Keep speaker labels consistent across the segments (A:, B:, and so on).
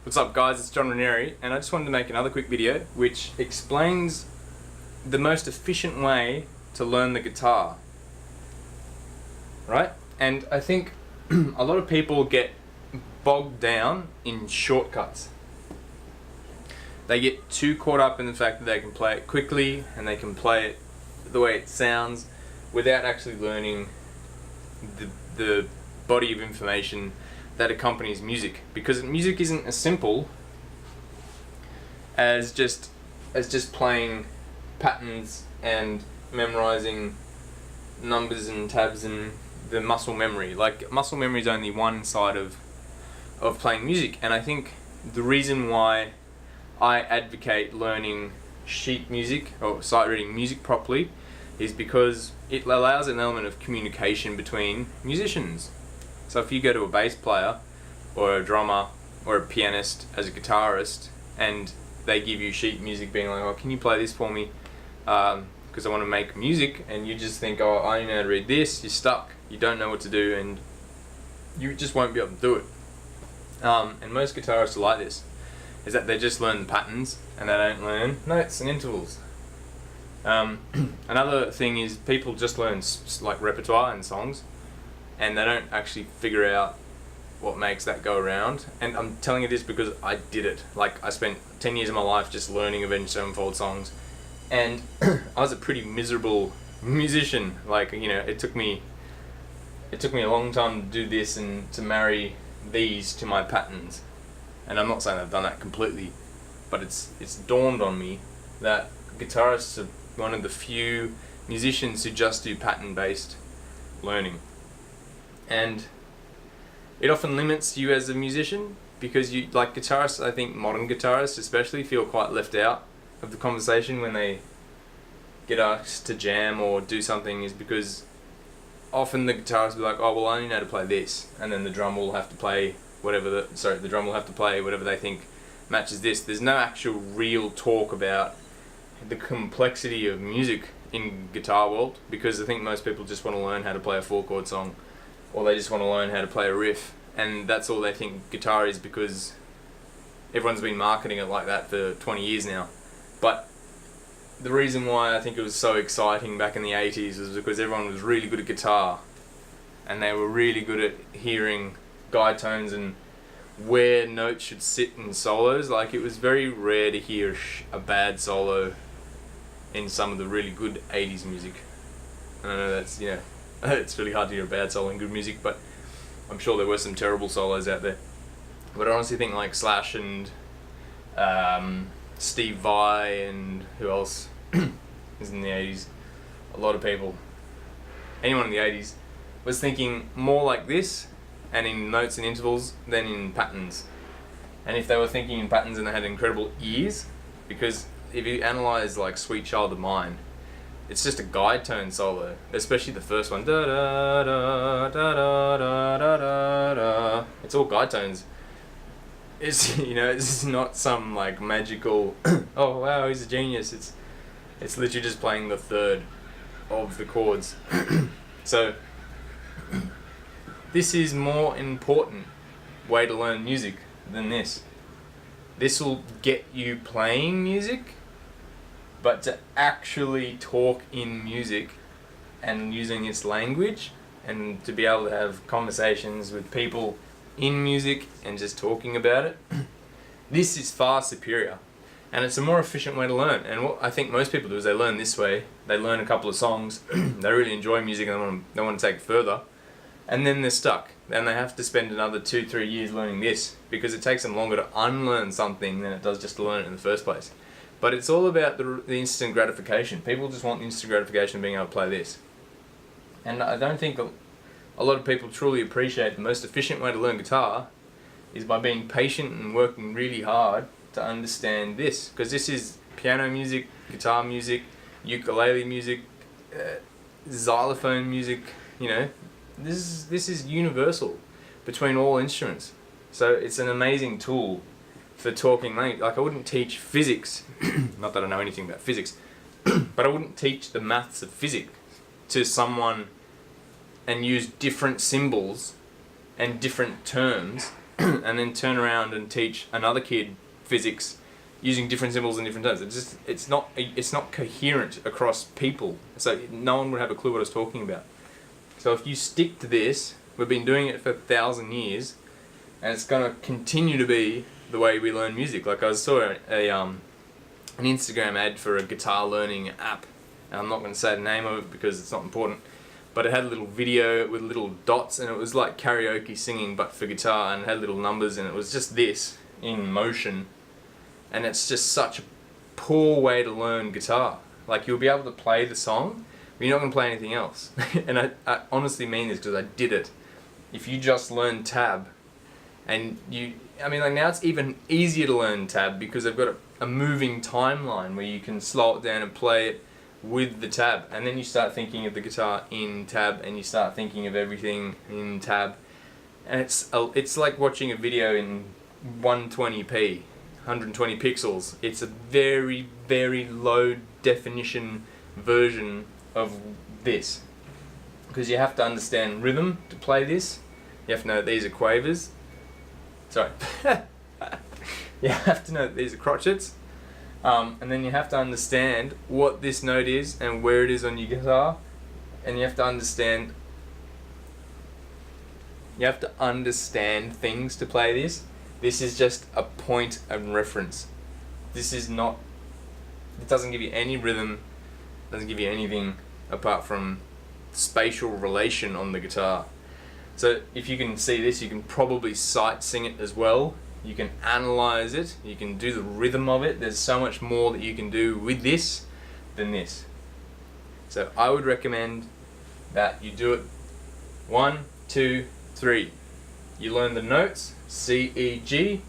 A: What's up guys, it's John Ranieri, and I just wanted to make another quick video which explains the most efficient way to learn the guitar. Right? And I think a lot of people get bogged down in shortcuts. They get too caught up in the fact that they can play it quickly and they can play it the way it sounds without actually learning the body of information that accompanies music, because music isn't as simple as just playing patterns and memorizing numbers and tabs and the muscle memory. Like, muscle memory is only one side of playing music, and I think the reason why I advocate learning sheet music or sight reading music properly is because it allows an element of communication between musicians. So if you go to a bass player or a drummer or a pianist as a guitarist and they give you sheet music being like, oh, can you play this for me? Because I want to make music, and you just think, oh, I know how to read this, you're stuck. You don't know what to do and you just won't be able to do it. And most guitarists are like this, is that they just learn the patterns and they don't learn notes and intervals. Another thing is people just learn like repertoire and songs, and they don't actually figure out what makes that go around. And I'm telling you this because I did it. Like, I spent 10 years of my life just learning Avenged Sevenfold songs, and I was a pretty miserable musician. Like, you know, it took me a long time to do this and to marry these to my patterns. And I'm not saying I've done that completely, but it's dawned on me that guitarists are one of the few musicians who just do pattern-based learning. And it often limits you as a musician, because you, like guitarists, I think modern guitarists especially, feel quite left out of the conversation when they get asked to jam or do something, is because often the guitarist will be like, oh, well, I only know how to play this, and then the drum will have to play whatever the drum will have to play whatever they think matches this. There's no actual real talk about the complexity of music in guitar world, because I think most people just want to learn how to play a 4-chord song, or they just want to learn how to play a riff, and that's all they think guitar is, because everyone's been marketing it like that for 20 years now. But the reason why I think it was so exciting back in the 80s was because everyone was really good at guitar, and they were really good at hearing guide tones and where notes should sit in solos. Like, it was very rare to hear a bad solo in some of the really good 80s music. I know that's, you know, it's really hard to hear a bad solo in good music, but I'm sure there were some terrible solos out there. But I honestly think like Slash and Steve Vai and who else is in the 80s, a lot of people, anyone in the 80s was thinking more like this and in notes and intervals than in patterns. And if they were thinking in patterns and they had incredible ears, because if you analyze like Sweet Child of Mine, it's just a guide tone solo, especially the first one. Da da da da da da da da da. It's all guide tones. It's, you know, it's not some like magical oh wow, he's a genius. It's literally just playing the third of the chords. So this is more important way to learn music than this. This will get you playing music, but to actually talk in music and using its language, and to be able to have conversations with people in music and just talking about it, this is far superior. And it's a more efficient way to learn. And what I think most people do is they learn this way. They learn a couple of songs, they really enjoy music and they want to take it further, and then they're stuck. And they have to spend another 2-3 years learning this, because it takes them longer to unlearn something than it does just to learn it in the first place. But it's all about the instant gratification. People just want instant gratification of being able to play this. And I don't think a lot of people truly appreciate the most efficient way to learn guitar is by being patient and working really hard to understand this. Because this is piano music, guitar music, ukulele music, xylophone music, you know. This is universal between all instruments. So it's an amazing tool for talking language. Like, I wouldn't teach physics, not that I know anything about physics, but I wouldn't teach the maths of physics to someone and use different symbols and different terms and then turn around and teach another kid physics using different symbols and different terms. It's not coherent across people. So no one would have a clue what I was talking about. So if you stick to this, we've been doing it for 1,000 years, and it's gonna continue to be the way we learn music. Like I saw an Instagram ad for a guitar learning app, and I'm not going to say the name of it because it's not important, but it had a little video with little dots, and it was like karaoke singing but for guitar, and it had little numbers, and it was just this in motion, and it's just such a poor way to learn guitar. Like, you'll be able to play the song, but you're not going to play anything else. And I honestly mean this because I did it. If you just learn tab, and now it's even easier to learn tab because they've got a moving timeline where you can slow it down and play it with the tab, and then you start thinking of the guitar in tab, and you start thinking of everything in tab, and it's like watching a video in 120p, 120 pixels. It's a very, very low definition version of this, because you have to understand rhythm to play this. You have to know that these are quavers. Sorry. You have to know that these are crotchets. And then you have to understand what this note is and where it is on your guitar. And you have to understand things to play this. This is just a point of reference. This is not, it doesn't give you any rhythm, doesn't give you anything apart from spatial relation on the guitar. So if you can see this, you can probably sight sing it as well. You can analyze it, you can do the rhythm of it. There's so much more that you can do with this than this. So I would recommend that you do it 1, 2, 3. You learn the notes, C, E, G.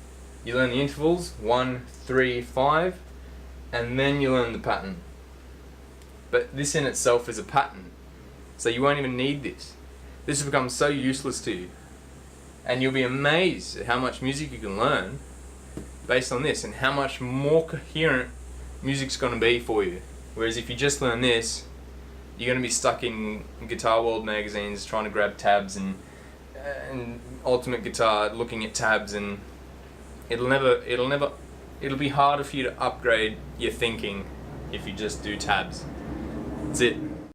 A: You learn the intervals, 1, 3, 5. And then you learn the pattern. But this in itself is a pattern. So you won't even need this. This will become so useless to you. And you'll be amazed at how much music you can learn based on this, and how much more coherent music's going to be for you. Whereas if you just learn this, you're going to be stuck in Guitar World magazines trying to grab tabs, and Ultimate Guitar looking at tabs, and it'll be harder for you to upgrade your thinking if you just do tabs. That's it.